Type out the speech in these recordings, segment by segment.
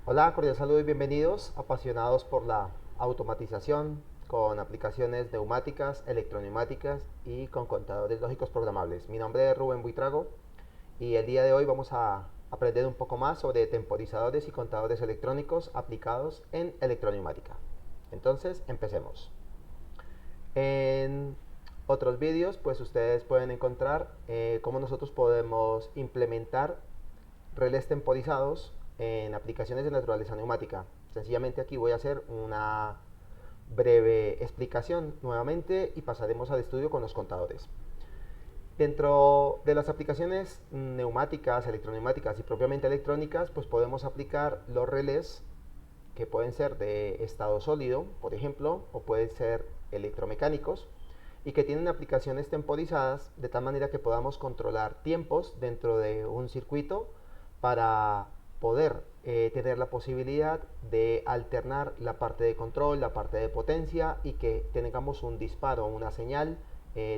Hola, cordial saludo y bienvenidos, apasionados por la automatización con aplicaciones neumáticas, electroneumáticas y con contadores lógicos programables. Mi nombre es Rubén Buitrago y el día de hoy vamos a aprender un poco más sobre temporizadores y contadores electrónicos aplicados en electroneumática. Entonces, empecemos. En otros vídeos, pues ustedes pueden encontrar cómo nosotros podemos implementar relés temporizados en aplicaciones de naturaleza neumática. Sencillamente aquí voy a hacer una breve explicación nuevamente y pasaremos al estudio con los contadores. Dentro de las aplicaciones neumáticas, electroneumáticas y propiamente electrónicas, pues podemos aplicar los relés que pueden ser de estado sólido, por ejemplo, o pueden ser electromecánicos, y que tienen aplicaciones temporizadas de tal manera que podamos controlar tiempos dentro de un circuito para poder tener la posibilidad de alternar la parte de control, la parte de potencia y que tengamos un disparo, una señal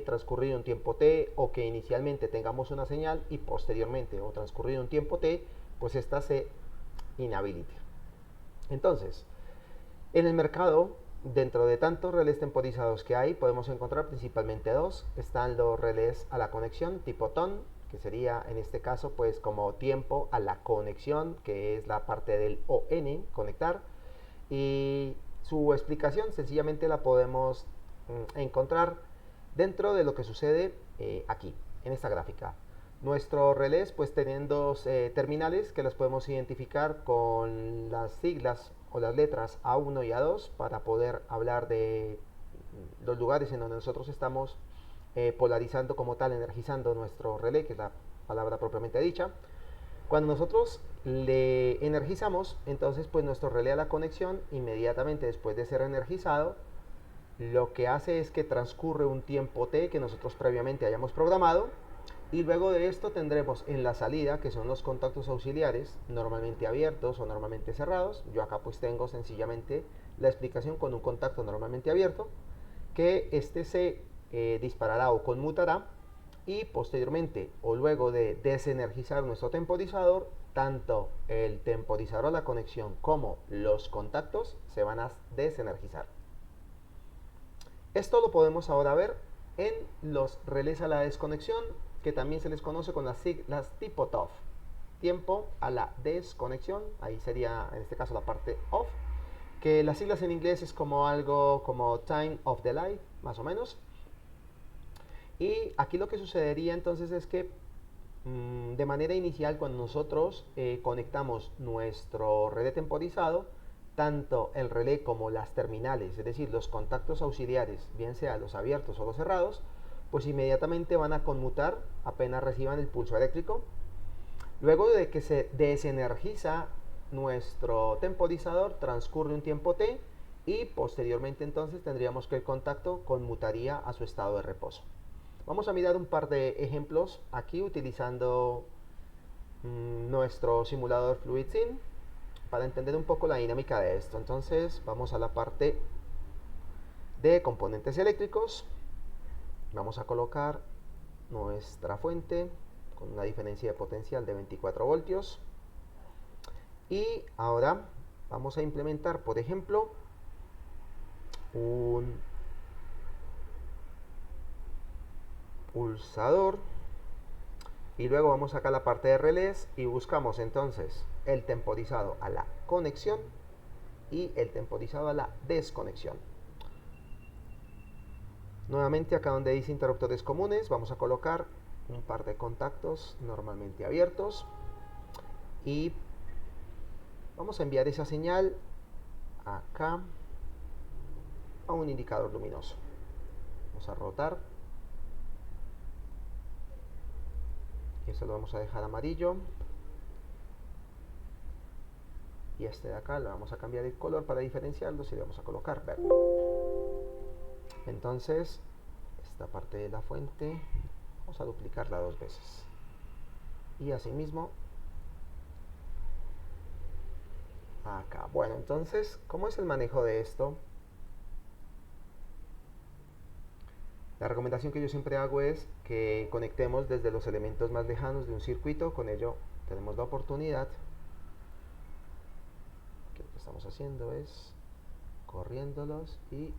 transcurrido un tiempo t, o que inicialmente tengamos una señal y posteriormente o transcurrido un tiempo t, pues esta se inhabilite. Entonces, en el mercado, dentro de tantos relés temporizados que hay, podemos encontrar principalmente dos. Están los relés a la conexión tipo TON, que sería en este caso pues como tiempo a la conexión, que es la parte del ON, conectar. Y su explicación sencillamente la podemos encontrar dentro de lo que sucede aquí, en esta gráfica. Nuestros relés pues tienen dos terminales que las podemos identificar con las siglas o las letras A1 y A2 para poder hablar de los lugares en donde nosotros estamos polarizando como tal, energizando nuestro relé, que es la palabra propiamente dicha. Cuando nosotros le energizamos, entonces pues nuestro relé a la conexión, inmediatamente después de ser energizado, lo que hace es que transcurre un tiempo t que nosotros previamente hayamos programado, y luego de esto tendremos en la salida, que son los contactos auxiliares, normalmente abiertos o normalmente cerrados. Yo acá pues tengo sencillamente la explicación con un contacto normalmente abierto, que este se disparará o conmutará, y posteriormente o luego de desenergizar nuestro temporizador, tanto el temporizador a la conexión como los contactos se van a desenergizar. Esto lo podemos ahora ver en los relés a la desconexión, que también se les conoce con las siglas tipo TOF. Tiempo a la desconexión, ahí sería en este caso la parte off, que las siglas en inglés es como algo como time of the light, más o menos. Y aquí lo que sucedería entonces es que de manera inicial, cuando nosotros conectamos nuestro relé temporizado, tanto el relé como las terminales, es decir, los contactos auxiliares, bien sea los abiertos o los cerrados, pues inmediatamente van a conmutar apenas reciban el pulso eléctrico. Luego de que se desenergiza nuestro temporizador, transcurre un tiempo t, y posteriormente entonces tendríamos que el contacto conmutaría a su estado de reposo. Vamos a mirar un par de ejemplos aquí utilizando nuestro simulador FluidSim para entender un poco la dinámica de esto. Entonces vamos a la parte de componentes eléctricos. Vamos a colocar nuestra fuente con una diferencia de potencial de 24 voltios. Y ahora vamos a implementar, por ejemplo, un pulsador. Y luego vamos acá a la parte de relés y buscamos entonces el temporizado a la conexión y el temporizado a la desconexión. Nuevamente acá donde dice interruptores comunes vamos a colocar un par de contactos normalmente abiertos y vamos a enviar esa señal acá a un indicador luminoso. Vamos a rotar y eso lo vamos a dejar amarillo, y este de acá le vamos a cambiar el color para diferenciarlos y le vamos a colocar verde. Entonces esta parte de la fuente vamos a duplicarla 2 veces y asimismo acá. Bueno, entonces, ¿cómo es el manejo de esto? La recomendación que yo siempre hago es que conectemos desde los elementos más lejanos de un circuito. Con ello tenemos la oportunidad estamos haciendo es corriéndolos y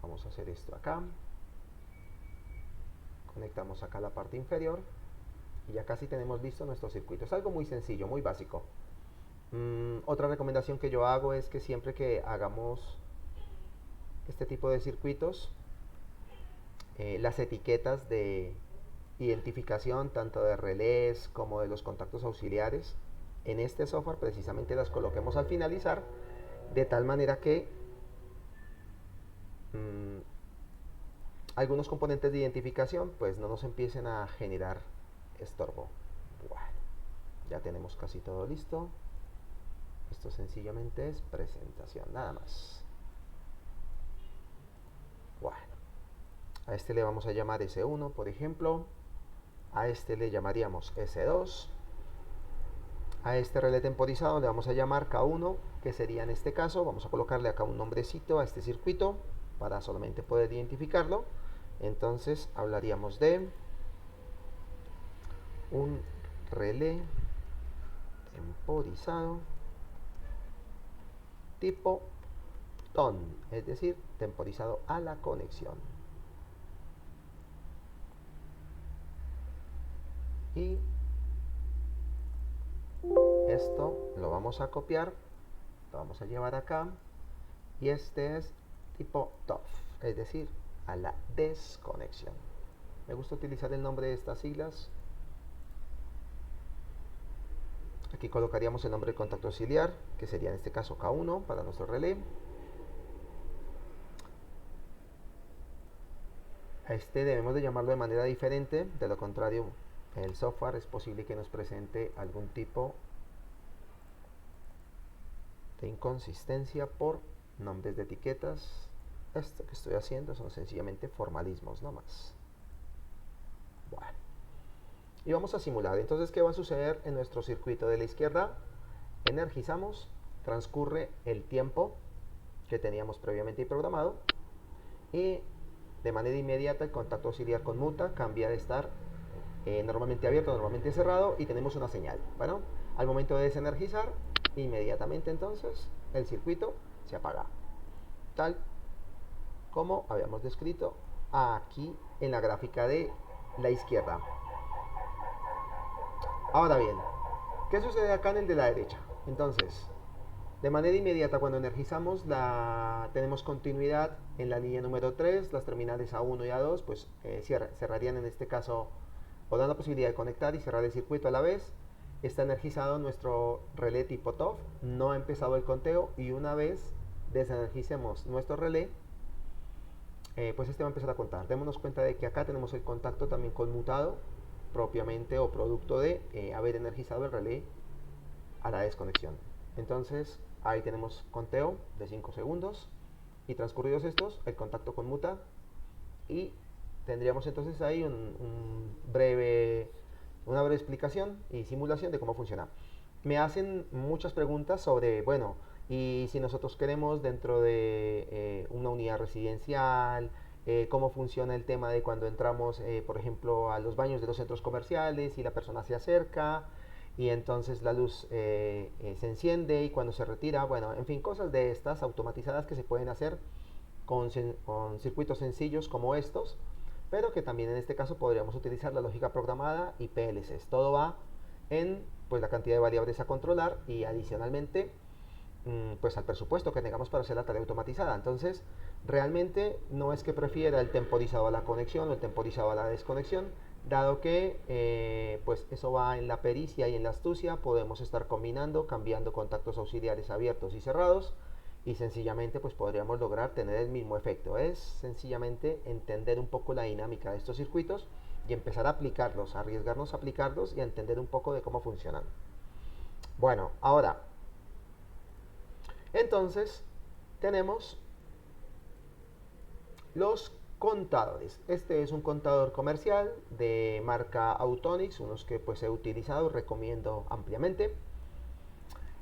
vamos a hacer esto acá. Conectamos acá la parte inferior y ya casi tenemos listo nuestro circuito. Es algo muy sencillo, muy básico. Otra recomendación que yo hago es que siempre que hagamos este tipo de circuitos, las etiquetas de identificación tanto de relés como de los contactos auxiliares en este software precisamente las coloquemos al finalizar, de tal manera que algunos componentes de identificación pues no nos empiecen a generar estorbo. Bueno, ya tenemos casi todo listo. Esto sencillamente es presentación, nada más. Bueno, a este le vamos a llamar S1, por ejemplo. A este le llamaríamos S2. A este relé temporizado le vamos a llamar K1, que sería en este caso, vamos a colocarle acá un nombrecito a este circuito para solamente poder identificarlo. Entonces hablaríamos de un relé temporizado tipo TON, es decir, temporizado a la conexión. Y esto lo vamos a copiar, lo vamos a llevar acá, y este es tipo TOF, es decir, a la desconexión. Me gusta utilizar el nombre de estas siglas. Aquí colocaríamos el nombre del contacto auxiliar, que sería en este caso K1 para nuestro relé. A este debemos de llamarlo de manera diferente, de lo contrario el software es posible que nos presente algún tipo de inconsistencia por nombres de etiquetas. Esto que estoy haciendo son sencillamente formalismos, no más. Bueno, y vamos a simular. Entonces, ¿qué va a suceder en nuestro circuito? De la izquierda, energizamos, transcurre el tiempo que teníamos previamente programado y de manera inmediata el contacto auxiliar conmuta, cambia de estar normalmente abierto, normalmente cerrado, y tenemos una señal. Bueno, al momento de desenergizar, inmediatamente entonces el circuito se apaga, tal como habíamos descrito aquí en la gráfica de la izquierda. Ahora bien, ¿qué sucede acá en el de la derecha? Entonces, de manera inmediata cuando energizamos tenemos continuidad en la línea número 3, las terminales A1 y A2 pues cerrarían en este caso o dan la posibilidad de conectar y cerrar el circuito a la vez. Está energizado nuestro relé tipo TOF, no ha empezado el conteo y una vez desenergicemos nuestro relé, pues este va a empezar a contar. Démonos cuenta de que acá tenemos el contacto también conmutado propiamente o producto de haber energizado el relé a la desconexión. Entonces ahí tenemos conteo de 5 segundos y transcurridos estos el contacto conmuta y tendríamos entonces ahí una breve explicación y simulación de cómo funciona. Me hacen muchas preguntas sobre, bueno, y si nosotros queremos dentro de una unidad residencial, cómo funciona el tema de cuando entramos, por ejemplo, a los baños de los centros comerciales y la persona se acerca y entonces la luz se enciende y cuando se retira, bueno, en fin, cosas de estas automatizadas que se pueden hacer con circuitos sencillos como estos, pero que también en este caso podríamos utilizar la lógica programada y PLCs. Todo va en pues, la cantidad de variables a controlar y adicionalmente pues al presupuesto que tengamos para hacer la tarea automatizada. Entonces, realmente no es que prefiera el temporizado a la conexión o el temporizado a la desconexión, dado que pues eso va en la pericia y en la astucia, podemos estar combinando, cambiando contactos auxiliares abiertos y cerrados, y sencillamente pues podríamos lograr tener el mismo efecto. Es sencillamente entender un poco la dinámica de estos circuitos y empezar a aplicarlos, a arriesgarnos a aplicarlos y a entender un poco de cómo funcionan. Bueno, ahora, entonces tenemos los contadores. Este es un contador comercial de marca Autonix, unos que pues he utilizado y recomiendo ampliamente.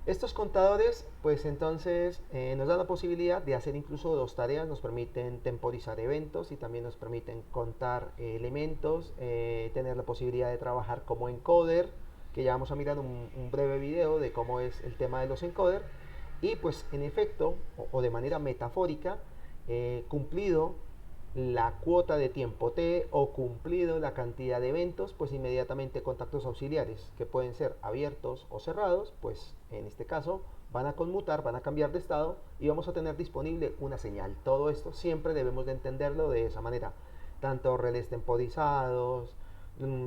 Estos contadores, pues entonces nos dan la posibilidad de hacer incluso dos tareas, nos permiten temporizar eventos y también nos permiten contar elementos, tener la posibilidad de trabajar como encoder, que ya vamos a mirar un breve video de cómo es el tema de los encoders. Y pues en efecto, o de manera metafórica, cumplido la cuota de tiempo T o cumplido la cantidad de eventos, pues inmediatamente contactos auxiliares que pueden ser abiertos o cerrados, pues en este caso van a conmutar, van a cambiar de estado y vamos a tener disponible una señal. Todo esto siempre debemos de entenderlo de esa manera. Tanto relés temporizados,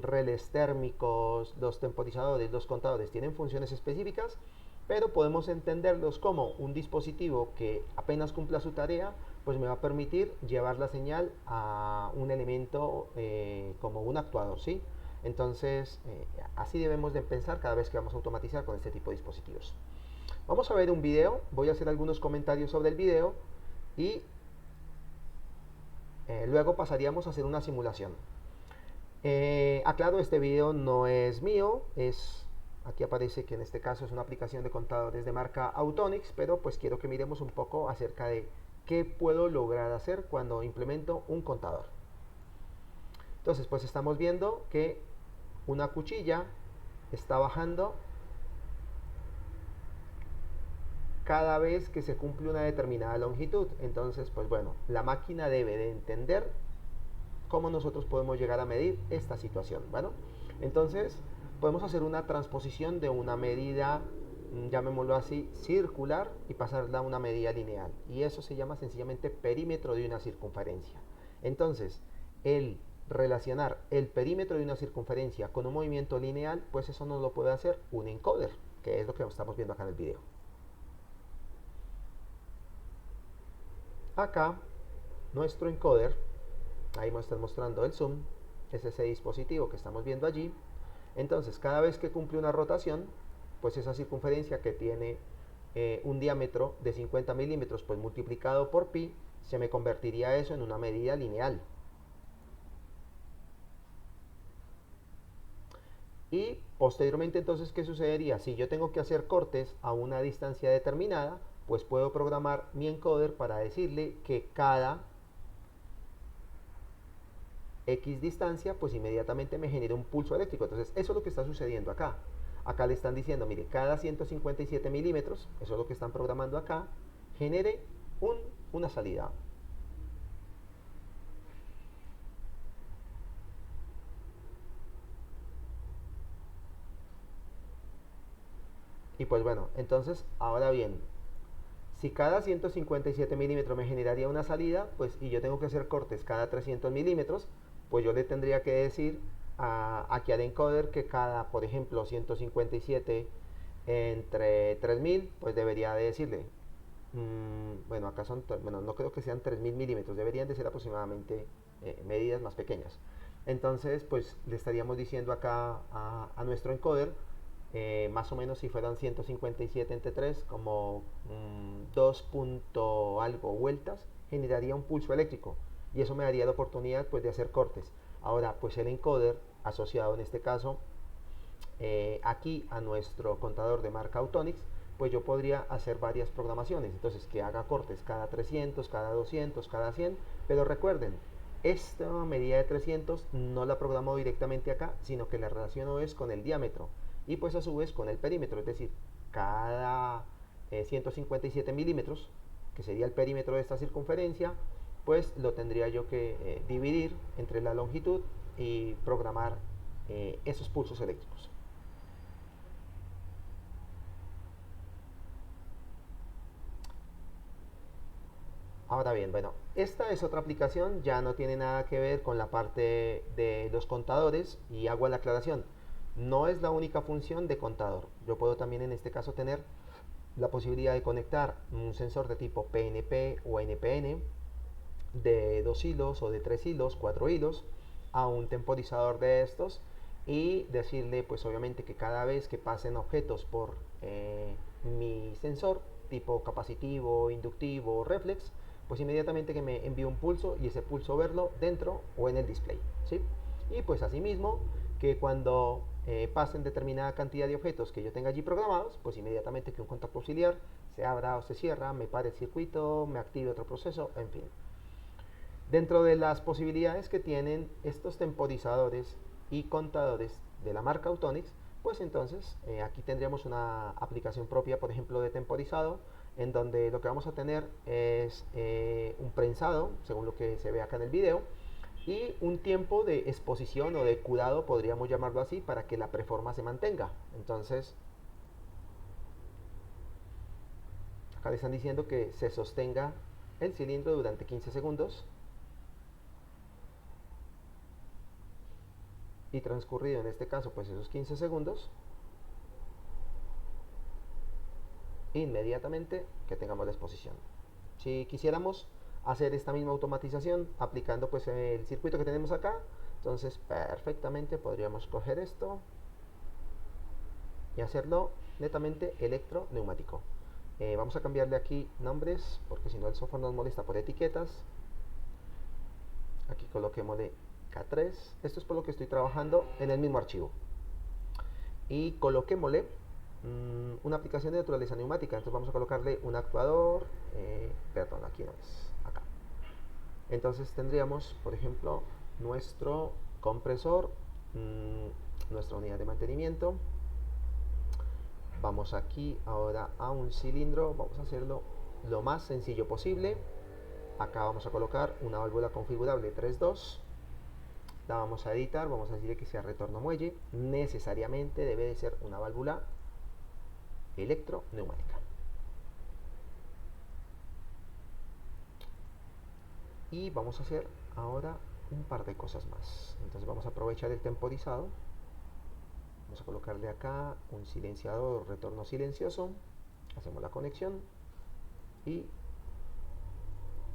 relés térmicos, los temporizadores, los contadores tienen funciones específicas, pero podemos entenderlos como un dispositivo que apenas cumpla su tarea, pues me va a permitir llevar la señal a un elemento como un actuador, ¿sí? Entonces, así debemos de pensar cada vez que vamos a automatizar con este tipo de dispositivos. Vamos a ver un video, voy a hacer algunos comentarios sobre el video y luego pasaríamos a hacer una simulación. Aclaro, este video no es mío, aquí aparece que en este caso es una aplicación de contadores de marca Autonix, pero pues quiero que miremos un poco acerca de qué puedo lograr hacer cuando implemento un contador. Entonces, pues estamos viendo que una cuchilla está bajando cada vez que se cumple una determinada longitud. Entonces, pues bueno, la máquina debe de entender cómo nosotros podemos llegar a medir esta situación. Bueno, entonces podemos hacer una transposición de una medida, llamémoslo así, circular y pasarla a una medida lineal. Y eso se llama sencillamente perímetro de una circunferencia. Entonces, el relacionar el perímetro de una circunferencia con un movimiento lineal, pues eso nos lo puede hacer un encoder, que es lo que estamos viendo acá en el video. Acá, nuestro encoder, ahí me están mostrando el zoom, es ese dispositivo que estamos viendo allí. Entonces, cada vez que cumple una rotación, pues esa circunferencia que tiene un diámetro de 50 milímetros, pues multiplicado por pi, se me convertiría eso en una medida lineal. Y posteriormente, entonces, ¿qué sucedería? Si yo tengo que hacer cortes a una distancia determinada, pues puedo programar mi encoder para decirle que cada X distancia, pues inmediatamente me genera un pulso eléctrico. Entonces, eso es lo que está sucediendo acá. Acá le están diciendo, mire, cada 157 milímetros, eso es lo que están programando acá, genere una salida. Y pues bueno, entonces, ahora bien, si cada 157 milímetros me generaría una salida, pues y yo tengo que hacer cortes cada 300 milímetros, pues yo le tendría que decir aquí al encoder que cada, por ejemplo, 157 entre 3000, pues debería de decirle, bueno, acá son, bueno, no creo que sean 3000 milímetros, deberían de ser aproximadamente medidas más pequeñas. Entonces, pues le estaríamos diciendo acá a nuestro encoder, más o menos si fueran 157 entre 3, como 2 punto algo vueltas, generaría un pulso eléctrico y eso me daría la oportunidad pues de hacer cortes. Ahora, pues el encoder asociado en este caso aquí a nuestro contador de marca Autonix, pues yo podría hacer varias programaciones, entonces que haga cortes cada 300, cada 200, cada 100, pero recuerden, esta medida de 300 no la programo directamente acá, sino que la relaciono es con el diámetro y pues a su vez con el perímetro, es decir, cada 157 milímetros, que sería el perímetro de esta circunferencia, pues lo tendría yo que dividir entre la longitud y programar esos pulsos eléctricos. Ahora bien, bueno, esta es otra aplicación, ya no tiene nada que ver con la parte de los contadores y hago la aclaración. No es la única función de contador. Yo puedo también en este caso tener la posibilidad de conectar un sensor de tipo PNP o NPN de 2 hilos o de 3 hilos, 4 hilos a un temporizador de estos y decirle pues obviamente que cada vez que pasen objetos por mi sensor tipo capacitivo, inductivo, reflex, pues inmediatamente que me envíe un pulso y ese pulso verlo dentro o en el display, ¿sí? Y pues asimismo que cuando pasen determinada cantidad de objetos que yo tenga allí programados, pues inmediatamente que un contacto auxiliar se abra o se cierra, me pare el circuito, me active otro proceso, en fin. Dentro de las posibilidades que tienen estos temporizadores y contadores de la marca Autonix, pues entonces aquí tendríamos una aplicación propia, por ejemplo, de temporizado, en donde lo que vamos a tener es un prensado, según lo que se ve acá en el video, y un tiempo de exposición o de curado, podríamos llamarlo así, para que la preforma se mantenga. Entonces, acá le están diciendo que se sostenga el cilindro durante 15 segundos y transcurrido en este caso pues esos 15 segundos, inmediatamente que tengamos la exposición. Si quisiéramos hacer esta misma automatización aplicando pues el circuito que tenemos acá, entonces perfectamente podríamos coger esto y hacerlo netamente electroneumático. Vamos a cambiarle aquí nombres porque si no el software nos molesta por etiquetas. Aquí coloquémosle K3. Esto es por lo que estoy trabajando en el mismo archivo. Y coloquémosle una aplicación de naturaleza neumática. Entonces vamos a colocarle un actuador. Perdón, aquí no es. Acá. Entonces tendríamos, por ejemplo, nuestro compresor, nuestra unidad de mantenimiento. Vamos aquí ahora a un cilindro. Vamos a hacerlo lo más sencillo posible. Acá vamos a colocar una válvula configurable 3.2. La vamos a editar, vamos a decirle que sea retorno muelle. Necesariamente debe de ser una válvula electroneumática. Y vamos a hacer ahora un par de cosas más. Entonces vamos a aprovechar el temporizado. Vamos a colocarle acá un silenciador, retorno silencioso. Hacemos la conexión y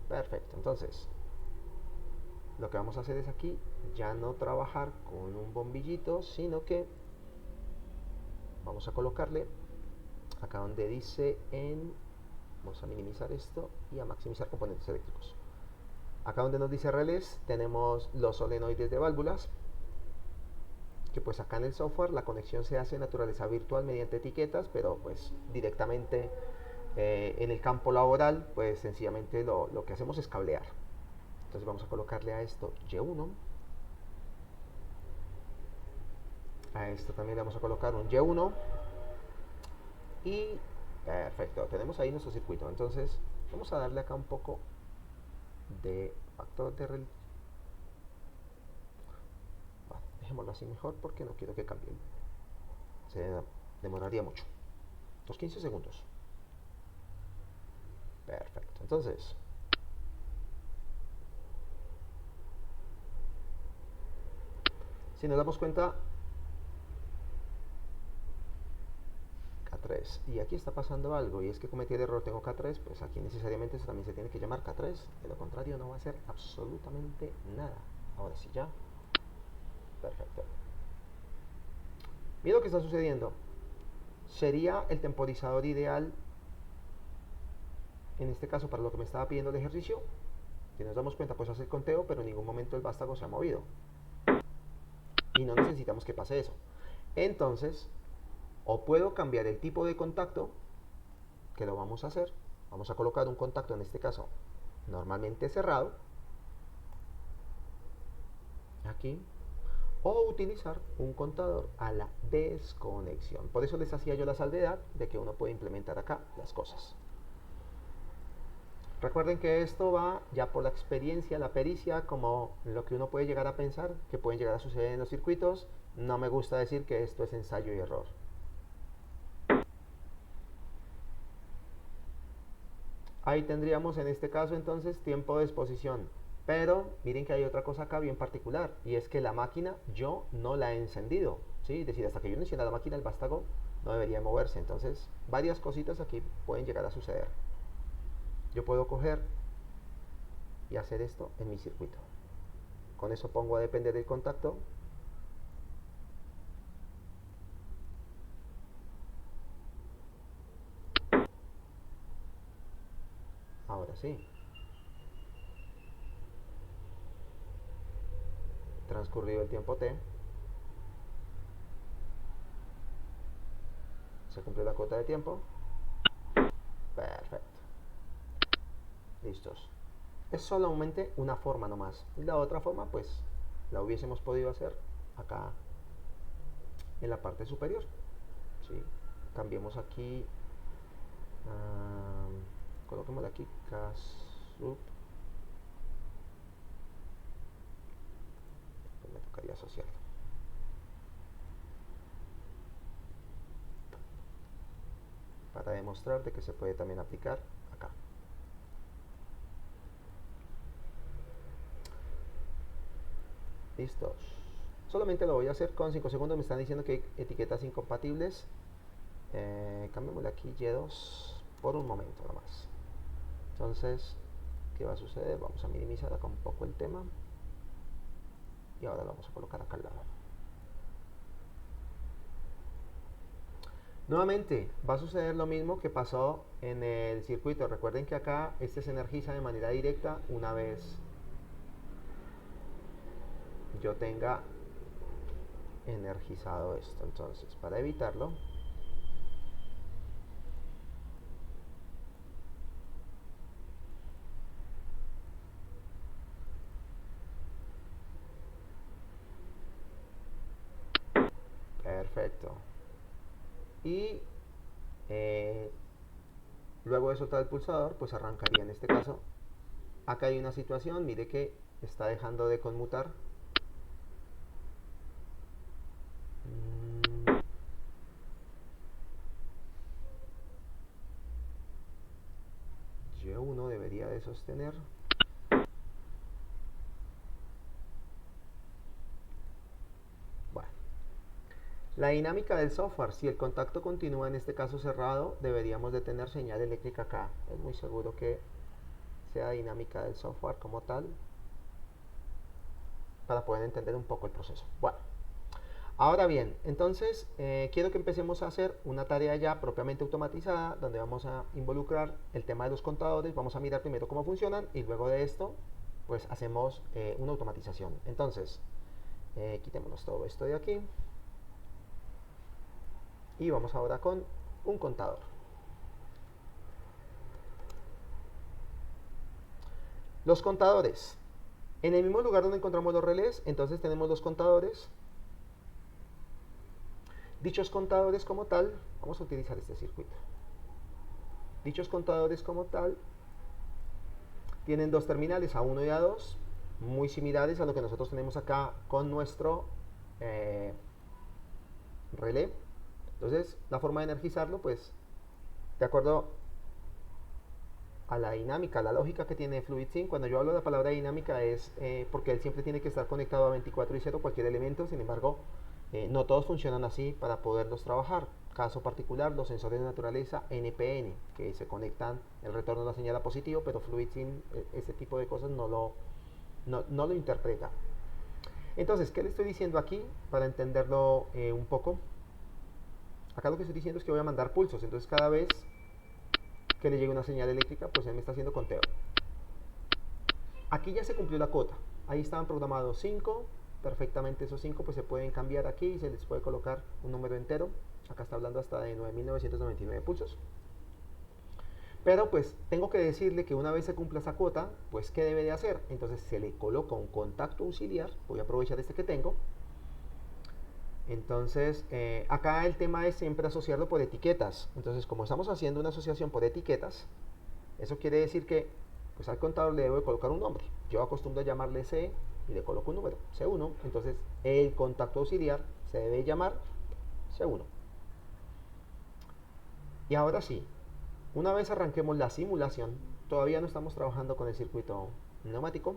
perfecto. Entonces lo que vamos a hacer es aquí ya no trabajar con un bombillito, sino que vamos a colocarle acá donde dice vamos a minimizar esto y a maximizar componentes eléctricos. Acá donde nos dice relés tenemos los solenoides de válvulas, que pues acá en el software la conexión se hace de naturaleza virtual mediante etiquetas, pero pues directamente en el campo laboral pues sencillamente lo que hacemos es cablear. Entonces vamos a colocarle a esto Y1, a esto también le vamos a colocar un Y1 y perfecto, tenemos ahí nuestro circuito. Entonces vamos a darle acá un poco de factor de relés. Dejémoslo así mejor porque no quiero que cambie. Se demoraría mucho. Los 15 segundos. Perfecto. Entonces, si nos damos cuenta, K3. Y aquí está pasando algo. Y es que cometí el error, tengo K3. Pues aquí necesariamente eso también se tiene que llamar K3. De lo contrario no va a hacer absolutamente nada. Ahora sí, ya. Perfecto. Mira lo que está sucediendo. Sería el temporizador ideal en este caso para lo que me estaba pidiendo el ejercicio. Si nos damos cuenta pues hace el conteo, pero en ningún momento el vástago se ha movido y no necesitamos que pase eso. Entonces o puedo cambiar el tipo de contacto, que lo vamos a hacer. Vamos a colocar un contacto en este caso normalmente cerrado aquí, o utilizar un contador a la desconexión. Por eso les hacía yo la salvedad de que uno puede implementar acá las cosas. Recuerden que esto va ya por la experiencia, la pericia, como lo que uno puede llegar a pensar que pueden llegar a suceder en los circuitos. No me gusta decir que esto es ensayo y error. Ahí tendríamos en este caso entonces tiempo de exposición. Pero miren que hay otra cosa acá bien particular, y es que la máquina yo no la he encendido, ¿sí? Es decir, hasta que yo no encienda la máquina el vástago no debería moverse. Entonces varias cositas aquí pueden llegar a suceder. Yo puedo coger y hacer esto en mi circuito. Con eso pongo a depender del contacto. Ahora sí. Transcurrido el tiempo T. Se cumple la cuota de tiempo. Perfecto. Listos. Es solamente una forma nomás. Y la otra forma, pues, la hubiésemos podido hacer acá en la parte superior. ¿Sí? Cambiemos aquí, coloquémosle aquí CASUB, pues me tocaría asociarlo para demostrar de que se puede también aplicar acá. Listos. Solamente lo voy a hacer con 5 segundos. Me están diciendo que hay etiquetas incompatibles. Cambiémosle aquí Y2 por un momento nada más. Entonces, ¿qué va a suceder? Vamos a minimizar acá un poco el tema. Y ahora lo vamos a colocar acá al lado. Nuevamente, va a suceder lo mismo que pasó en el circuito. Recuerden que acá este se energiza de manera directa una vez yo tenga energizado esto. Entonces, para evitarlo, perfecto. Y luego de soltar el pulsador, pues arrancaría en este caso. Acá hay una situación, mire que está dejando de conmutar. Y1 debería de sostener. Bueno, la dinámica del software, si el contacto continúa en este caso cerrado, deberíamos de tener señal eléctrica acá. Es muy seguro que sea dinámica del software como tal, para poder entender un poco el proceso. Bueno, ahora bien, entonces quiero que empecemos a hacer una tarea ya propiamente automatizada, donde vamos a involucrar el tema de los contadores. Vamos a mirar primero cómo funcionan y luego de esto, pues hacemos una automatización. Entonces, quitémonos todo esto de aquí. Y vamos ahora con un contador. Los contadores. En el mismo lugar donde encontramos los relés, entonces tenemos los contadores. Dichos contadores como tal, vamos a utilizar este circuito. Dichos contadores como tal tienen dos terminales, A1 y A2, muy similares a lo que nosotros tenemos acá con nuestro relé. Entonces, la forma de energizarlo, pues, de acuerdo a la dinámica, a la lógica que tiene FluidSync. Cuando yo hablo de la palabra dinámica es porque él siempre tiene que estar conectado a 24 y 0 cualquier elemento. Sin embargo, no todos funcionan así para poderlos trabajar. Caso particular, los sensores de naturaleza NPN, que se conectan el retorno de la señal a positivo, pero FluidSync este tipo de cosas no lo interpreta. Entonces, ¿qué le estoy diciendo aquí para entenderlo un poco? Acá lo que estoy diciendo es que voy a mandar pulsos. Entonces, cada vez que le llegue una señal eléctrica, pues él me está haciendo conteo. Aquí ya se cumplió la cuota. Ahí estaban programados 5. Perfectamente esos 5 pues se pueden cambiar aquí y se les puede colocar un número entero. Acá está hablando hasta de 9.999 pulsos. Pero pues tengo que decirle que una vez se cumpla esa cuota, pues ¿qué debe de hacer? Entonces se le coloca un contacto auxiliar. Voy a aprovechar este que tengo. Entonces acá el tema es siempre asociarlo por etiquetas. Entonces como estamos haciendo una asociación por etiquetas, eso quiere decir que pues al contador le debo de colocar un nombre. Yo acostumbro a llamarle C y le coloco un número, C1. Entonces el contacto auxiliar se debe llamar C1. Y ahora sí, una vez arranquemos la simulación, todavía no estamos trabajando con el circuito neumático.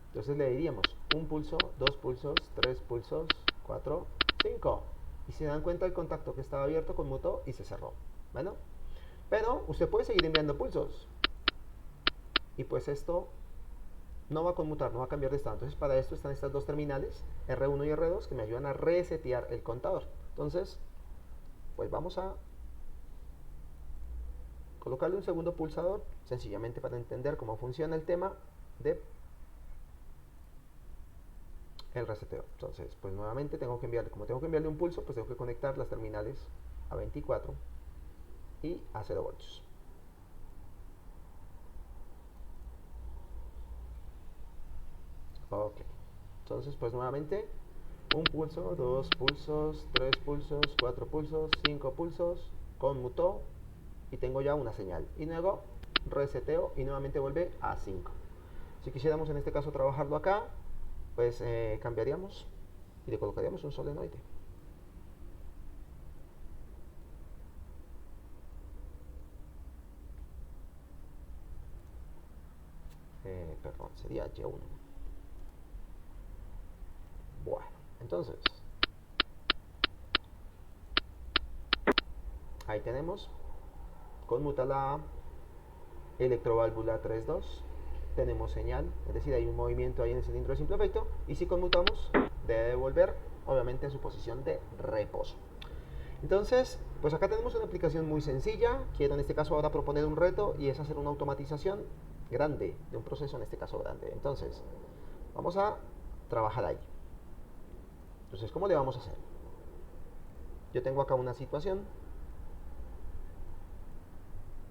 Entonces le diríamos un pulso, dos pulsos, tres pulsos, cuatro, cinco. Y si se dan cuenta, el contacto que estaba abierto conmutó y se cerró. Bueno, pero usted puede seguir enviando pulsos. Y pues esto no va a conmutar, no va a cambiar de estado. Entonces para esto están estas dos terminales, R1 y R2, que me ayudan a resetear el contador. Entonces, pues vamos a colocarle un segundo pulsador, sencillamente para entender cómo funciona el tema de el reseteo. Entonces, pues nuevamente tengo que enviarle, como tengo que enviarle un pulso, pues tengo que conectar las terminales a 24 y a 0 voltios. Ok, entonces pues nuevamente un pulso, dos pulsos, tres pulsos, cuatro pulsos, cinco pulsos, conmutó y tengo ya una señal. Y luego reseteo y nuevamente vuelve a 5. Si quisiéramos en este caso trabajarlo acá, pues cambiaríamos y le colocaríamos un solenoide. Perdón, sería Y1. Bueno, entonces ahí tenemos, conmuta la electroválvula 3.2, tenemos señal, es decir, hay un movimiento ahí en el cilindro de simple efecto, y si conmutamos, debe volver obviamente a su posición de reposo. Entonces, pues acá tenemos una aplicación muy sencilla. Quiero en este caso ahora proponer un reto y es hacer una automatización grande de un proceso, en este caso grande. Entonces, vamos a trabajar ahí. Entonces, ¿cómo le vamos a hacer? Yo tengo acá una situación.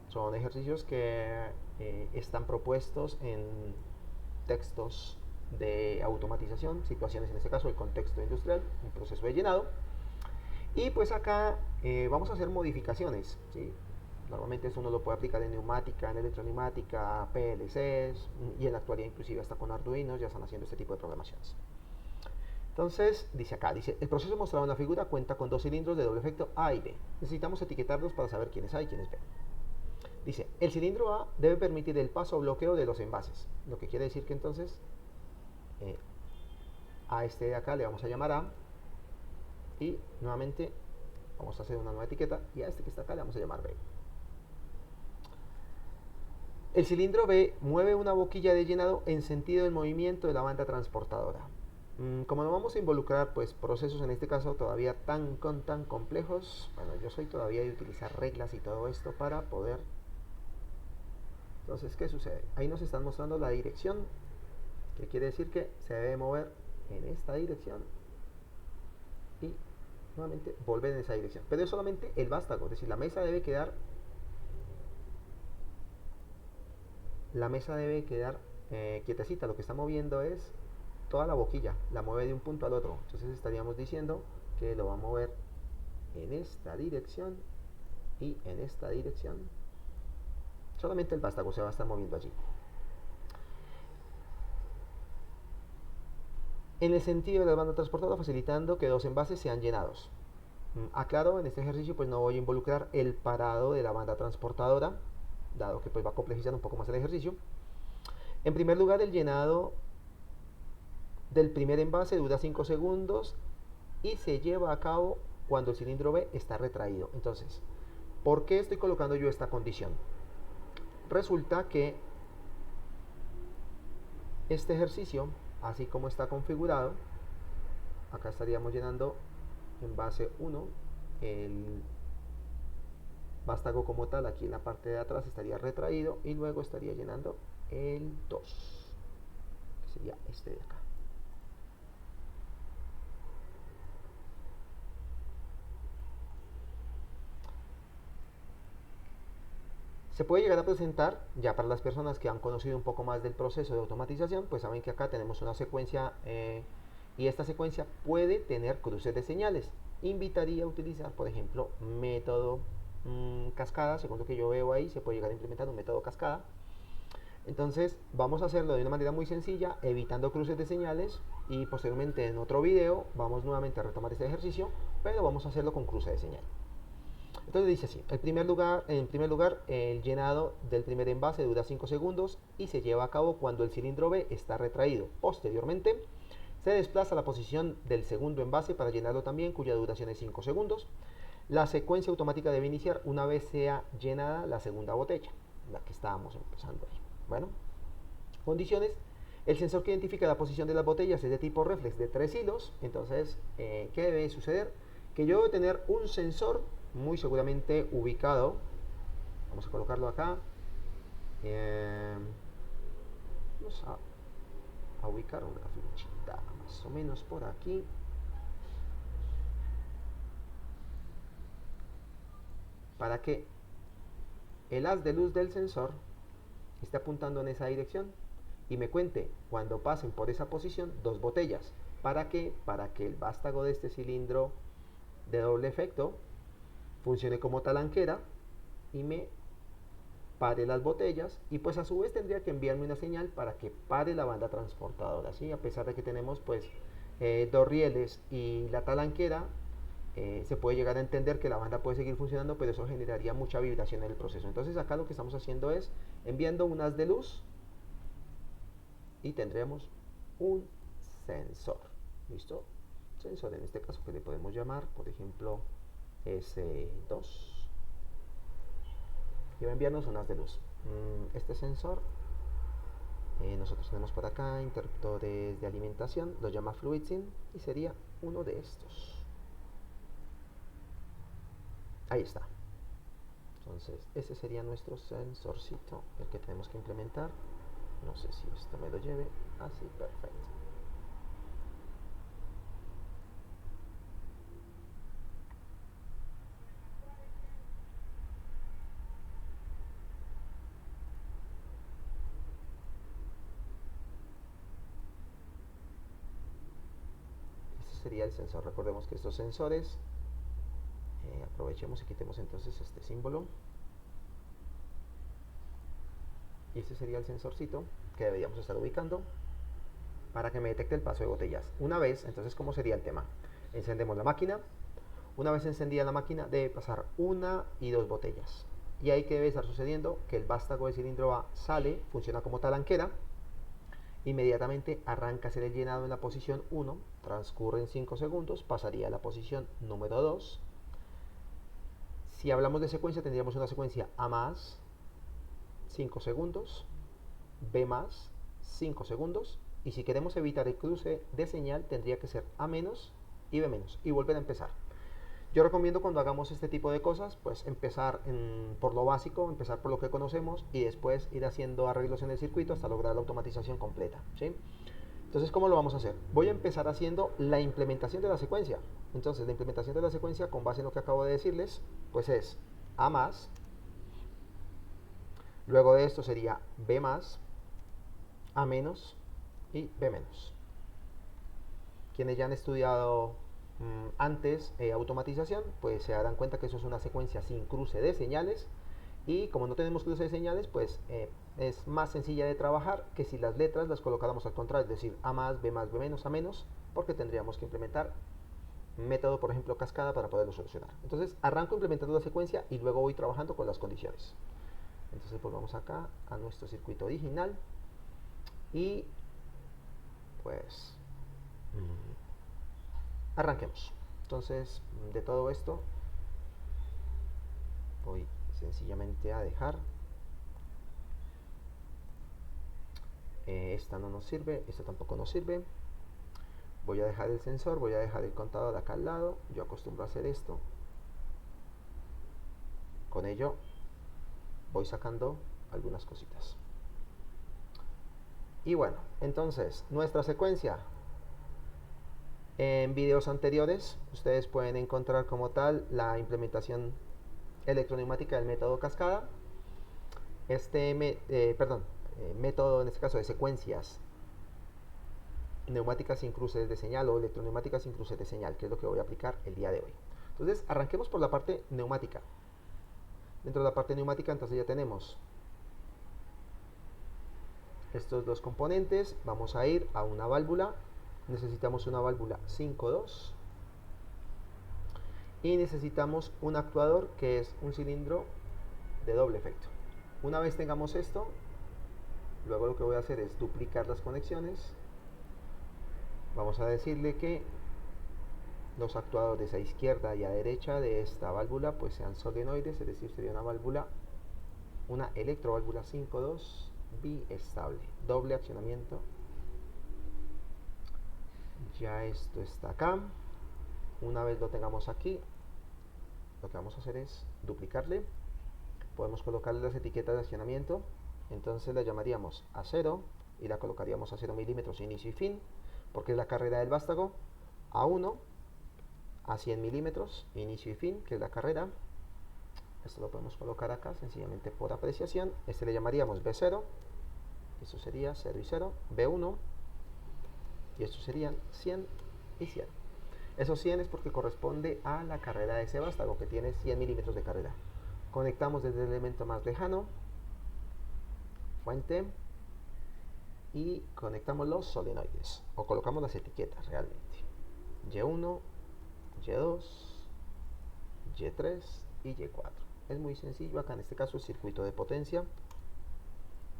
Son ejercicios que están propuestos en textos de automatización, situaciones en este caso el contexto industrial, un proceso de llenado. Y pues acá vamos a hacer modificaciones, ¿sí? Normalmente eso uno lo puede aplicar en neumática, en electroneumática, PLCs, y en la actualidad inclusive hasta con Arduino ya están haciendo este tipo de programaciones. Entonces, dice acá, dice, el proceso mostrado en la figura cuenta con dos cilindros de doble efecto A y B. Necesitamos etiquetarlos para saber quién es A y quién es B. Dice, el cilindro A debe permitir el paso o bloqueo de los envases. Lo que quiere decir que entonces a este de acá le vamos a llamar A y nuevamente vamos a hacer una nueva etiqueta y a este que está acá le vamos a llamar B. El cilindro B mueve una boquilla de llenado en sentido del movimiento de la banda transportadora. Como no vamos a involucrar pues procesos en este caso todavía tan complejos, bueno, yo soy todavía de utilizar reglas y todo esto para poder. Entonces, ¿qué sucede? Ahí nos están mostrando la dirección, que quiere decir que se debe mover en esta dirección y nuevamente volver en esa dirección. Pero es solamente el vástago, es decir, la mesa debe quedar quietecita. Lo que está moviendo es toda la boquilla, la mueve de un punto al otro. Entonces estaríamos diciendo que lo va a mover en esta dirección y en esta dirección. Solamente el vástago se va a estar moviendo allí. En el sentido de la banda transportadora, facilitando que dos envases sean llenados. Aclaro, en este ejercicio pues no voy a involucrar el parado de la banda transportadora, dado que pues va a complejizar un poco más el ejercicio. En primer lugar, el llenado del primer envase dura 5 segundos y se lleva a cabo cuando el cilindro B está retraído. Entonces, ¿por qué estoy colocando yo esta condición? Resulta que este ejercicio, así como está configurado, acá estaríamos llenando envase 1, el vástago como tal aquí en la parte de atrás estaría retraído y luego estaría llenando el 2, que sería este de acá. Se puede llegar a presentar, ya para las personas que han conocido un poco más del proceso de automatización, pues saben que acá tenemos una secuencia y esta secuencia puede tener cruces de señales. Invitaría a utilizar, por ejemplo, método cascada. Según lo que yo veo ahí, se puede llegar a implementar un método cascada. Entonces vamos a hacerlo de una manera muy sencilla, evitando cruces de señales, y posteriormente en otro video vamos nuevamente a retomar este ejercicio, pero vamos a hacerlo con cruce de señal. Entonces dice así, en primer lugar, el llenado del primer envase dura 5 segundos y se lleva a cabo cuando el cilindro B está retraído. Posteriormente, se desplaza a la posición del segundo envase para llenarlo también, cuya duración es 5 segundos. La secuencia automática debe iniciar una vez sea llenada la segunda botella, la que estábamos empezando ahí. Bueno, condiciones. El sensor que identifica la posición de las botellas es de tipo reflex de 3 hilos. Entonces, ¿qué debe suceder? Que yo debo tener un sensor muy seguramente ubicado. Vamos a colocarlo acá. Vamos a ubicar una flechita más o menos por aquí. Para que el haz de luz del sensor esté apuntando en esa dirección y me cuente cuando pasen por esa posición dos botellas. ¿Para qué? Para que el vástago de este cilindro de doble efecto funcione como talanquera y me pare las botellas, y pues a su vez tendría que enviarme una señal para que pare la banda transportadora, ¿sí? A pesar de que tenemos pues dos rieles y la talanquera, se puede llegar a entender que la banda puede seguir funcionando, pero eso generaría mucha vibración en el proceso. Entonces acá lo que estamos haciendo es enviando un haz de luz y tendremos un sensor. ¿Listo? Sensor en este caso que le podemos llamar, por ejemplo, S2, y va a enviarnos un haz de luz. Este sensor, nosotros tenemos por acá interruptores de alimentación, lo llama FluidSync y sería uno de estos. Ahí está. Entonces, ese sería nuestro sensorcito, el que tenemos que implementar. No sé si esto me lo lleve. Así, perfecto. Este sería el sensor. Recordemos que estos sensores, aprovechemos y quitemos entonces este símbolo. Y este sería el sensorcito que deberíamos estar ubicando para que me detecte el paso de botellas. Una vez, entonces, ¿cómo sería el tema? Encendemos la máquina. Una vez encendida la máquina, debe pasar una y dos botellas. Y ahí que debe estar sucediendo que el vástago del cilindro A sale, funciona como talanquera. Inmediatamente arranca a hacer el llenado en la posición 1, transcurren 5 segundos, pasaría a la posición número 2. Si hablamos de secuencia, tendríamos una secuencia A más, 5 segundos, B más, 5 segundos, y si queremos evitar el cruce de señal, tendría que ser A menos y B menos, y volver a empezar. Yo recomiendo cuando hagamos este tipo de cosas, pues empezar por lo básico, empezar por lo que conocemos y después ir haciendo arreglos en el circuito hasta lograr la automatización completa, ¿sí? Entonces, ¿cómo lo vamos a hacer? Voy a empezar haciendo la implementación de la secuencia. Entonces, la implementación de la secuencia, con base en lo que acabo de decirles, pues es A más, luego de esto sería B más, A menos y B menos. Quienes ya han estudiado antes automatización, pues se darán cuenta que eso es una secuencia sin cruce de señales, y como no tenemos cruce de señales, pues es más sencilla de trabajar que si las letras las colocáramos al contrario, es decir, A más, B menos, A menos, porque tendríamos que implementar método, por ejemplo, cascada para poderlo solucionar. Entonces arranco implementando la secuencia y luego voy trabajando con las condiciones. Entonces volvamos acá a nuestro circuito original y pues arranquemos. Entonces, de todo esto voy sencillamente a dejar esta no nos sirve, esta tampoco nos sirve. Voy a dejar el sensor, voy a dejar el contador acá al lado. Yo acostumbro a hacer esto. Con ello voy sacando algunas cositas. Y bueno, entonces nuestra secuencia, en videos anteriores ustedes pueden encontrar como tal la implementación electroneumática del método cascada. Método en este caso de secuencias neumáticas sin cruces de señal o electroneumáticas sin cruces de señal, que es lo que voy a aplicar el día de hoy. Entonces arranquemos por la parte neumática. Dentro de la parte neumática entonces ya tenemos estos dos componentes. Vamos a ir a una válvula. Necesitamos una válvula 5.2 y necesitamos un actuador que es un cilindro de doble efecto. Una vez tengamos esto, luego lo que voy a hacer es duplicar las conexiones. Vamos a decirle que los actuadores a izquierda y a derecha de esta válvula pues sean solenoides, es decir, sería una electroválvula 5.2 biestable, doble accionamiento. Ya esto está acá. Una vez lo tengamos aquí, lo que vamos a hacer es duplicarle. Podemos colocarle las etiquetas de accionamiento. Entonces la llamaríamos a 0 y la colocaríamos a 0 milímetros inicio y fin, porque es la carrera del vástago. A 1 a 100 milímetros inicio y fin, que es la carrera. Esto lo podemos colocar acá sencillamente por apreciación. Este le llamaríamos B0, eso sería 0 y 0. B1 y estos serían 100 y 100. Esos 100 es porque corresponde a la carrera de ese vástago, que tiene 100 milímetros de carrera. Conectamos desde el elemento más lejano, fuente, y conectamos los solenoides, o colocamos las etiquetas realmente. Y1, Y2, Y3 y Y4. Es muy sencillo, acá en este caso el circuito de potencia,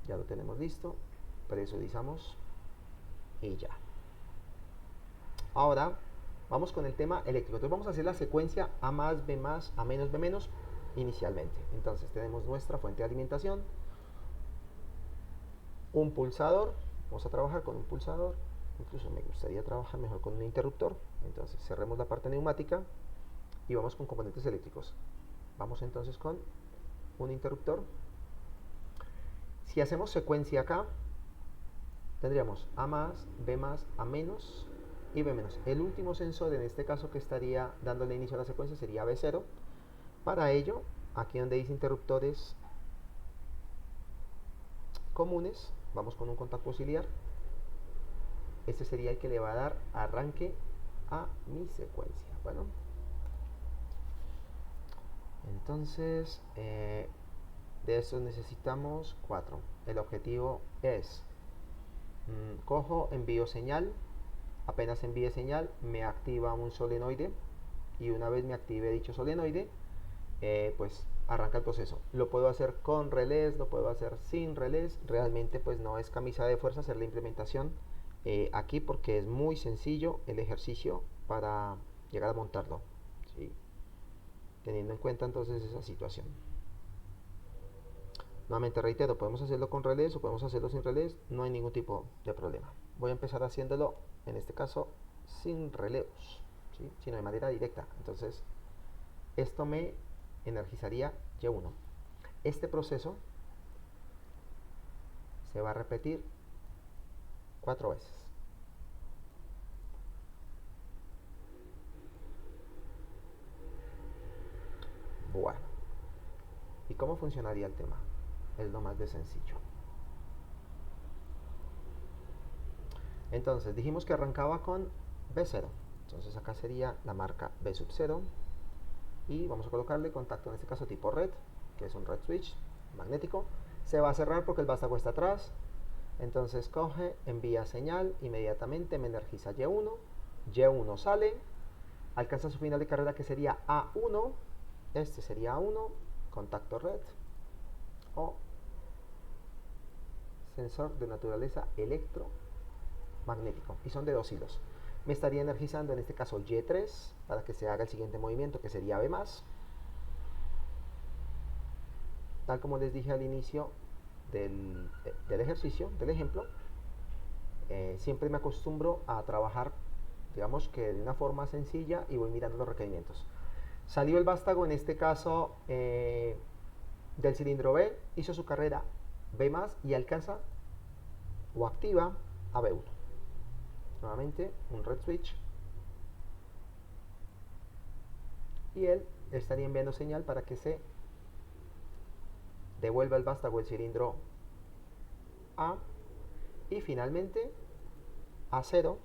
ya lo tenemos listo, presurizamos y ya. Ahora vamos con el tema eléctrico. Entonces vamos a hacer la secuencia A más, B más, A menos, B menos inicialmente. Entonces tenemos nuestra fuente de alimentación, un pulsador, vamos a trabajar con un pulsador, incluso me gustaría trabajar mejor con un interruptor. Entonces cerremos la parte neumática y vamos con componentes eléctricos. Vamos entonces con un interruptor. Si hacemos secuencia acá, tendríamos A más, B más, A menos y B menos. El último sensor en este caso que estaría dándole inicio a la secuencia sería B0. Para ello, aquí donde dice interruptores comunes, vamos con un contacto auxiliar. Este sería el que le va a dar arranque a mi secuencia. Bueno, entonces de estos necesitamos 4. El objetivo es cojo, envío señal. Apenas envíe señal, me activa un solenoide, y una vez me active dicho solenoide, pues arranca el proceso. Lo puedo hacer con relés, lo puedo hacer sin relés. Realmente pues no es camisa de fuerza hacer la implementación aquí, porque es muy sencillo el ejercicio para llegar a montarlo, ¿sí? Teniendo en cuenta entonces esa situación. Nuevamente reitero, podemos hacerlo con relés o podemos hacerlo sin relés, no hay ningún tipo de problema. Voy a empezar haciéndolo, en este caso, sin relevos, ¿sí? Sino de manera directa. Entonces, esto me energizaría Y1. Este proceso se va a repetir 4 veces. Bueno, ¿y cómo funcionaría el tema? Es lo más de sencillo. Entonces, dijimos que arrancaba con B0. Entonces acá sería la marca B sub 0. Y vamos a colocarle contacto, en este caso tipo red, que es un red switch magnético. Se va a cerrar porque el vástago está atrás. Entonces coge, envía señal, inmediatamente me energiza Y1. Y1 sale, alcanza su final de carrera, que sería A1. Este sería A1, contacto red o sensor de naturaleza electromagnético, y son de 2 hilos. Me estaría energizando en este caso Y3 para que se haga el siguiente movimiento, que sería B más. Tal como les dije al inicio del ejercicio, del ejemplo, siempre me acostumbro a trabajar, digamos que de una forma sencilla, y voy mirando los requerimientos. Salió el vástago, en este caso del cilindro B, hizo su carrera B más y alcanza o activa a B1. Nuevamente un red switch, y él estaría enviando señal para que se devuelva el vástago del cilindro A, y finalmente a 0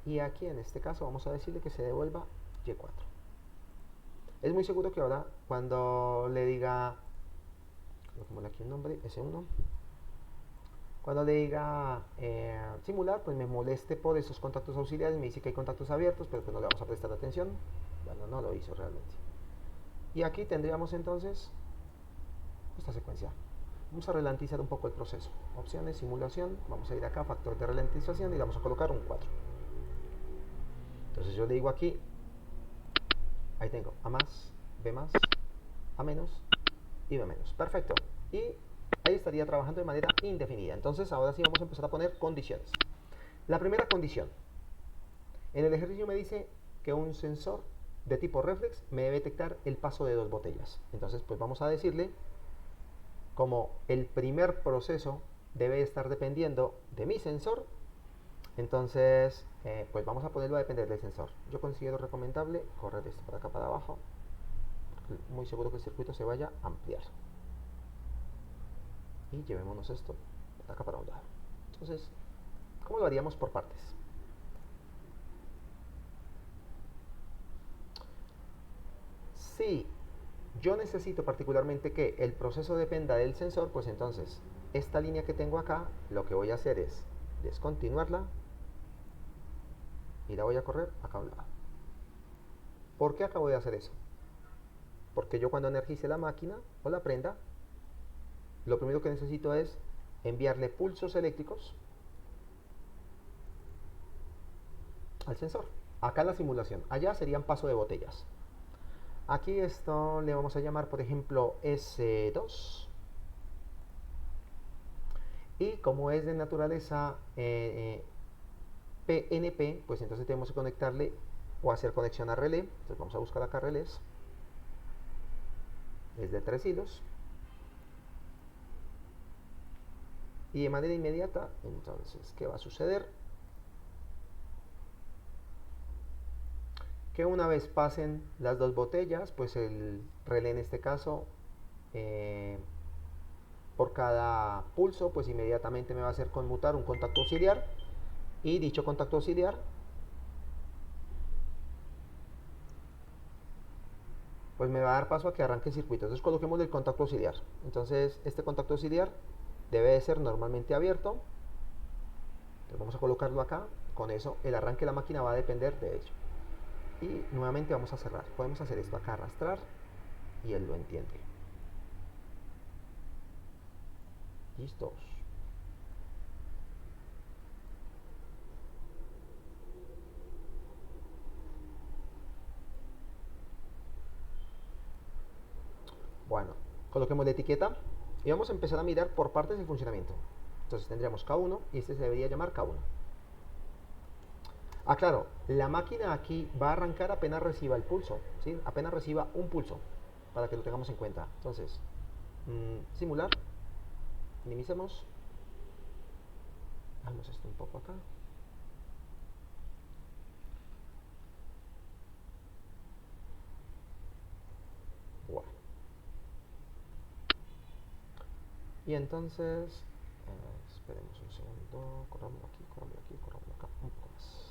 y aquí en este caso vamos a decirle que se devuelva Y4. Es muy seguro que ahora cuando le diga, coloquémosle aquí un nombre, S1, cuando le diga simular, pues me moleste por esos contactos auxiliares, me dice que hay contactos abiertos, pero pues no le vamos a prestar atención. Bueno, no lo hizo realmente. Y aquí tendríamos entonces esta secuencia. Vamos a ralentizar un poco el proceso. Opciones, simulación, vamos a ir acá, factor de ralentización, y vamos a colocar un 4. Entonces yo le digo aquí, ahí tengo A más, B más, A menos y B menos. Perfecto. Y ahí estaría trabajando de manera indefinida. Entonces ahora sí vamos a empezar a poner condiciones. La primera condición. En el ejercicio me dice que un sensor de tipo reflex me debe detectar el paso de 2 botellas. Entonces pues vamos a decirle, como el primer proceso debe estar dependiendo de mi sensor, entonces pues vamos a ponerlo a depender del sensor. Yo considero recomendable correr esto para acá para abajo, muy seguro que el circuito se vaya a ampliar. y llevémonos esto de acá para un lado. Entonces, ¿cómo lo haríamos por partes? Si yo necesito particularmente que el proceso dependa del sensor, pues entonces esta línea que tengo acá, lo que voy a hacer es descontinuarla y la voy a correr acá a un lado. ¿Por qué acabo de hacer eso? Porque yo cuando energice la máquina o la prenda, lo primero que necesito es enviarle pulsos eléctricos al sensor. Acá en la simulación, allá serían paso de botellas. Aquí esto le vamos a llamar, por ejemplo, S2. Y como es de naturaleza PNP, pues entonces tenemos que conectarle o hacer conexión a relé. Entonces vamos a buscar acá relés. Es de 3 hilos. Y de manera inmediata, entonces, ¿qué va a suceder? Que una vez pasen las dos botellas, pues el relé en este caso, por cada pulso, pues inmediatamente me va a hacer conmutar un contacto auxiliar. Y dicho contacto auxiliar, pues me va a dar paso a que arranque el circuito. Entonces coloquemos el contacto auxiliar. Entonces este contacto auxiliar debe de ser normalmente abierto. Entonces vamos a colocarlo acá. Con eso el arranque de la máquina va a depender de ello. Y nuevamente vamos a cerrar. Podemos hacer esto acá, arrastrar, y él lo entiende. Listos. Bueno, coloquemos la etiqueta y vamos a empezar a mirar por partes el funcionamiento. Entonces tendríamos K1 y este se debería llamar K1. Ah, claro, la máquina aquí va a arrancar apenas reciba el pulso, ¿sí? Apenas reciba un pulso, para que lo tengamos en cuenta. Entonces, simular, minimicemos, hagamos esto un poco acá. Bueno. Y entonces, esperemos un segundo, corrámoslo aquí, corrámoslo aquí, corrámoslo acá, un poco más.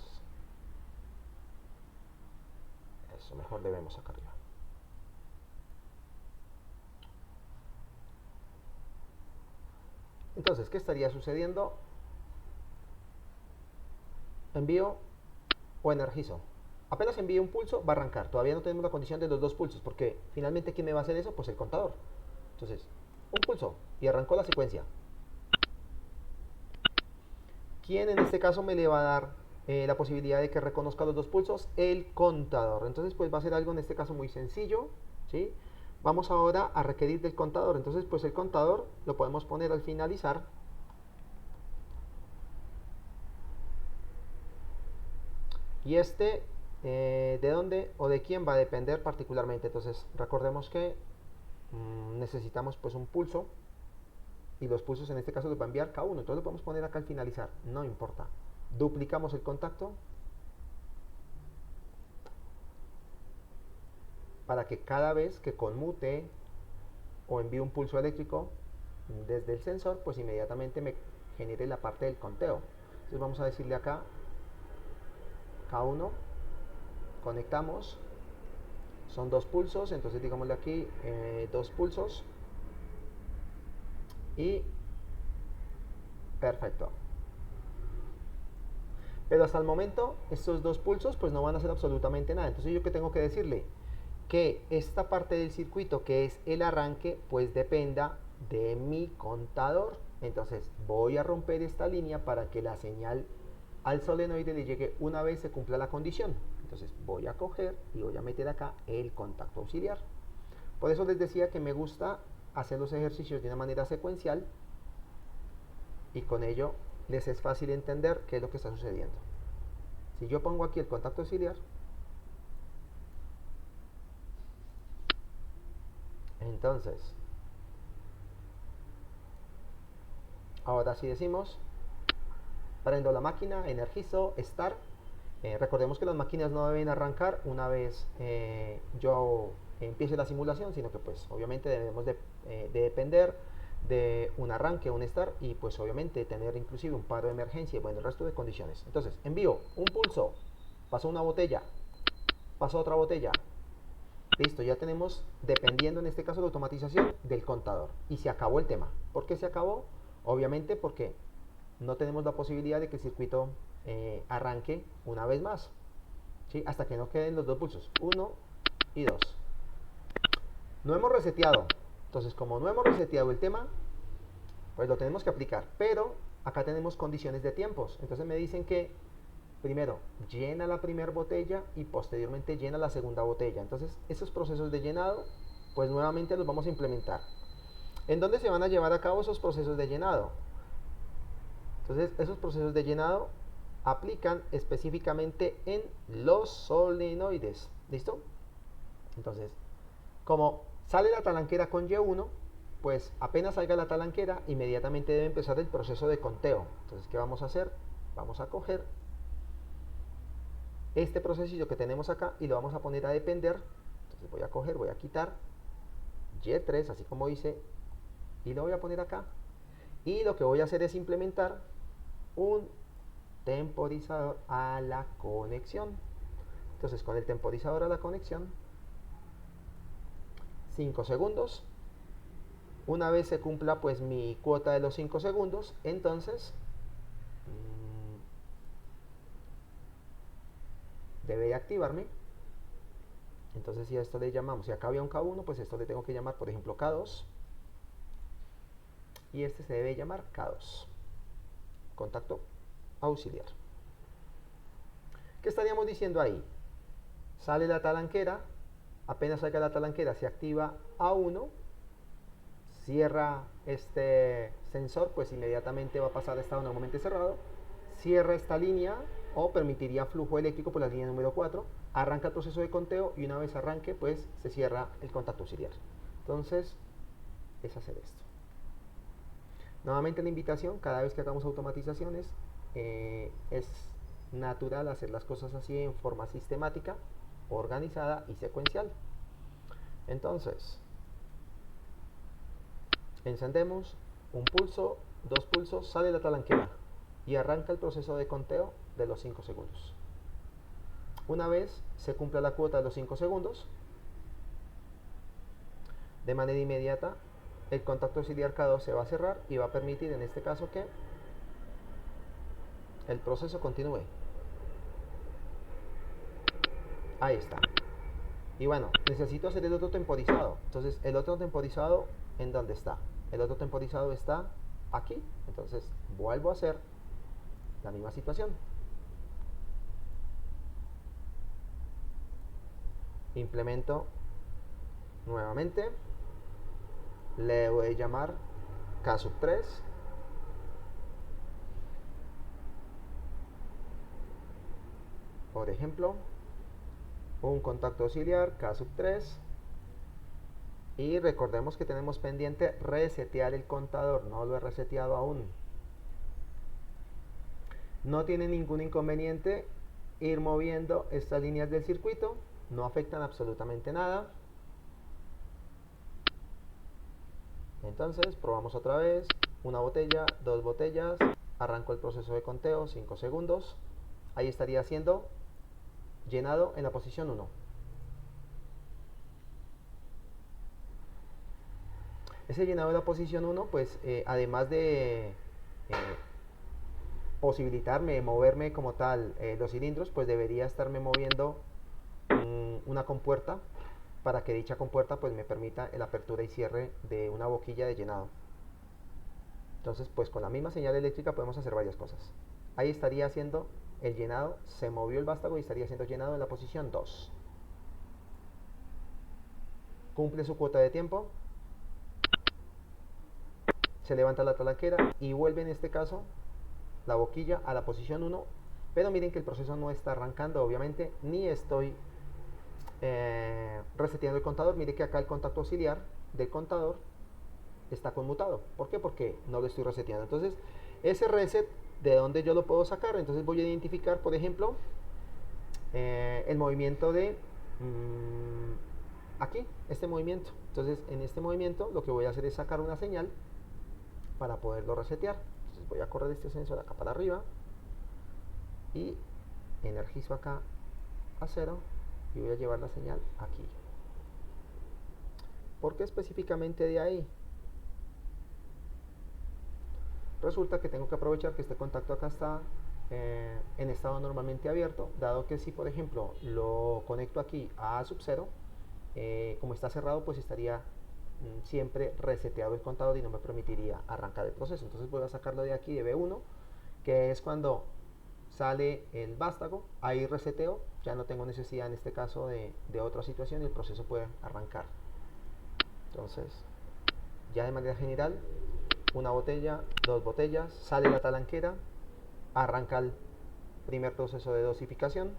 Eso, mejor le vemos acá arriba. Entonces, ¿qué estaría sucediendo? Envío o energizo. Apenas envíe un pulso, va a arrancar. Todavía no tenemos la condición de los dos pulsos, porque finalmente, ¿quién me va a hacer eso? Pues el contador. Entonces, un pulso y arrancó la secuencia. ¿Quién en este caso me le va a dar la posibilidad de que reconozca los dos pulsos? El contador. Entonces, pues va a ser algo en este caso muy sencillo, ¿sí? Vamos ahora a requerir del contador. Entonces, pues el contador lo podemos poner al finalizar. Y este, ¿de dónde o de quién va a depender particularmente? Entonces, recordemos que necesitamos pues un pulso. Y los pulsos en este caso los va a enviar K1. Entonces lo podemos poner acá al finalizar. No importa. Duplicamos el contacto para que cada vez que conmute o envíe un pulso eléctrico desde el sensor, pues inmediatamente me genere la parte del conteo. Entonces vamos a decirle acá K1, conectamos, son dos pulsos, entonces digámosle aquí dos pulsos y perfecto. Pero hasta el momento estos dos pulsos pues no van a hacer absolutamente nada. Entonces yo que tengo que decirle que esta parte del circuito que es el arranque pues dependa de mi contador. Entonces voy a romper esta línea para que la señal al solenoide le llegue una vez se cumpla la condición. Entonces voy a coger y voy a meter acá el contacto auxiliar. Por eso les decía que me gusta hacer los ejercicios de una manera secuencial y con ello les es fácil entender qué es lo que está sucediendo. Si yo pongo aquí el contacto auxiliar, entonces ahora si decimos prendo la máquina, energizo, start. Recordemos que las máquinas no deben arrancar una vez yo empiece la simulación, sino que pues obviamente debemos de depender de un arranque, un start y pues obviamente tener inclusive un paro de emergencia y bueno, el resto de condiciones. Entonces, envío un pulso, pasó una botella, pasó otra botella. Listo, ya tenemos, dependiendo en este caso de automatización, del contador. Y se acabó el tema. ¿Por qué se acabó? Obviamente porque no tenemos la posibilidad de que el circuito arranque una vez más. ¿Sí? Hasta que no queden los dos pulsos, 1 y 2. No hemos reseteado. Entonces, como no hemos reseteado el tema, pues lo tenemos que aplicar. Pero acá tenemos condiciones de tiempos. Entonces me dicen que primero llena la primera botella y posteriormente llena la segunda botella. Entonces esos procesos de llenado pues nuevamente los vamos a implementar. ¿En dónde se van a llevar a cabo esos procesos de llenado? Entonces esos procesos de llenado aplican específicamente en los solenoides. ¿Listo? Entonces, como sale la talanquera con Y1, pues apenas salga la talanquera, inmediatamente debe empezar el proceso de conteo. Entonces, ¿qué vamos a hacer? Vamos a coger este procesillo que tenemos acá y lo vamos a poner a depender. Entonces voy a coger, voy a quitar Y3, así como dice, y lo voy a poner acá. Y lo que voy a hacer es implementar un temporizador a la conexión. Entonces con el temporizador a la conexión, 5 segundos. Una vez se cumpla pues mi cuota de los 5 segundos, entonces debe de activarme. Entonces si a esto le llamamos, si acá había un K1, pues esto le tengo que llamar por ejemplo K2. Y este se debe llamar K2. Contacto auxiliar. ¿Qué estaríamos diciendo ahí? Sale la talanquera, apenas salga la talanquera se activa A1, cierra este sensor, pues inmediatamente va a pasar a estado normalmente cerrado, cierra esta línea o permitiría flujo eléctrico por la línea número 4, arranca el proceso de conteo y una vez arranque pues se cierra el contacto auxiliar. Entonces es hacer esto. Nuevamente la invitación, cada vez que hagamos automatizaciones, es natural hacer las cosas así en forma sistemática, organizada y secuencial. Entonces, encendemos un pulso, dos pulsos, sale la talanquera y arranca el proceso de conteo de los 5 segundos. Una vez se cumpla la cuota de los 5 segundos, de manera inmediata el contacto auxiliar K2 se va a cerrar y va a permitir en este caso que el proceso continúe. Ahí está. Y bueno, necesito hacer el otro temporizado. Entonces, el otro temporizado, ¿en dónde está? El otro temporizado está aquí. Entonces, vuelvo a hacer la misma situación. Implemento nuevamente. Le voy a llamar K3. Por ejemplo, un contacto auxiliar K3. Y recordemos que tenemos pendiente resetear el contador. No lo he reseteado aún. No tiene ningún inconveniente ir moviendo estas líneas del circuito. No afectan absolutamente nada. Entonces probamos otra vez. Una botella, dos botellas. Arranco el proceso de conteo, 5 segundos. Ahí estaría siendo llenado en la posición 1. Ese llenado en la posición 1, pues además de posibilitarme moverme como tal los cilindros, pues debería estarme moviendo una compuerta para que dicha compuerta pues me permita la apertura y cierre de una boquilla de llenado. Entonces pues con la misma señal eléctrica podemos hacer varias cosas. Ahí estaría haciendo el llenado, se movió el vástago y estaría siendo llenado en la posición 2. Cumple su cuota de tiempo, se levanta la talanquera y vuelve en este caso la boquilla a la posición 1, pero miren que el proceso no está arrancando obviamente, ni estoy reseteando el contador. Mire que acá el contacto auxiliar del contador está conmutado. ¿Por qué? Porque no lo estoy reseteando. Entonces ese reset, ¿de dónde yo lo puedo sacar? Entonces voy a identificar, por ejemplo, el movimiento de aquí, este movimiento. Entonces en este movimiento lo que voy a hacer es sacar una señal para poderlo resetear. Entonces voy a correr este sensor acá para arriba y energizo acá a 0 y voy a llevar la señal aquí. ¿Por qué específicamente de ahí? Resulta que tengo que aprovechar que este contacto acá está en estado normalmente abierto, dado que si por ejemplo lo conecto aquí a sub 0, como está cerrado, pues estaría siempre reseteado el contador y no me permitiría arrancar el proceso. Entonces voy a sacarlo de aquí de B1, que es cuando sale el vástago, ahí reseteo, ya no tengo necesidad en este caso de otra situación y el proceso puede arrancar. Entonces, ya de manera general, una botella, dos botellas, sale la talanquera, arranca el primer proceso de dosificación.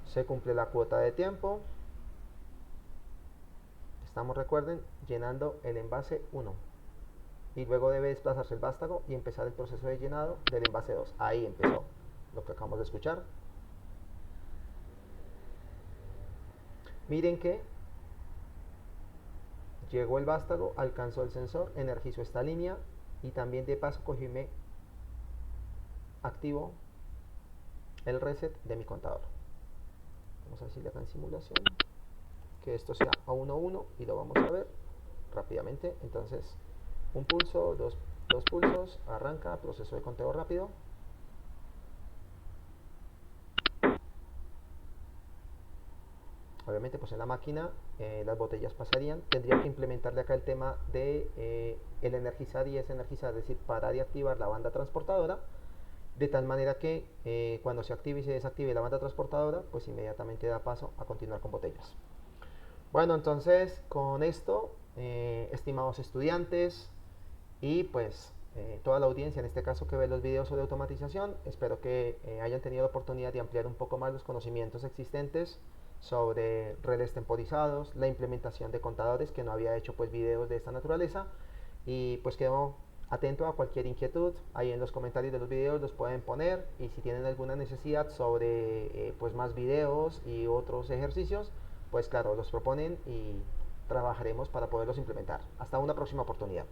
Se cumple la cuota de tiempo. Estamos, recuerden, llenando el envase 1. Y luego debe desplazarse el vástago y empezar el proceso de llenado del envase 2. Ahí empezó lo que acabamos de escuchar. Miren que llegó el vástago, alcanzó el sensor, energizó esta línea y también de paso cogí y me activo el reset de mi contador. Vamos a decirle acá en simulación que esto sea a 1-1 y lo vamos a ver rápidamente. Entonces, un pulso, dos pulsos, arranca, proceso de conteo rápido. Obviamente pues en la máquina las botellas pasarían. Tendría que implementarle acá el tema de el energizar y desenergizar, es decir, parar y activar la banda transportadora, de tal manera que cuando se active y se desactive la banda transportadora, pues inmediatamente da paso a continuar con botellas. Bueno, entonces con esto, estimados estudiantes y pues toda la audiencia, en este caso que ve los videos sobre automatización, espero que hayan tenido la oportunidad de ampliar un poco más los conocimientos existentes sobre relés temporizados, la implementación de contadores, que no había hecho pues videos de esta naturaleza, y pues quedo atento a cualquier inquietud. Ahí en los comentarios de los videos los pueden poner, y si tienen alguna necesidad sobre pues más videos y otros ejercicios, pues claro, los proponen y trabajaremos para poderlos implementar. Hasta una próxima oportunidad.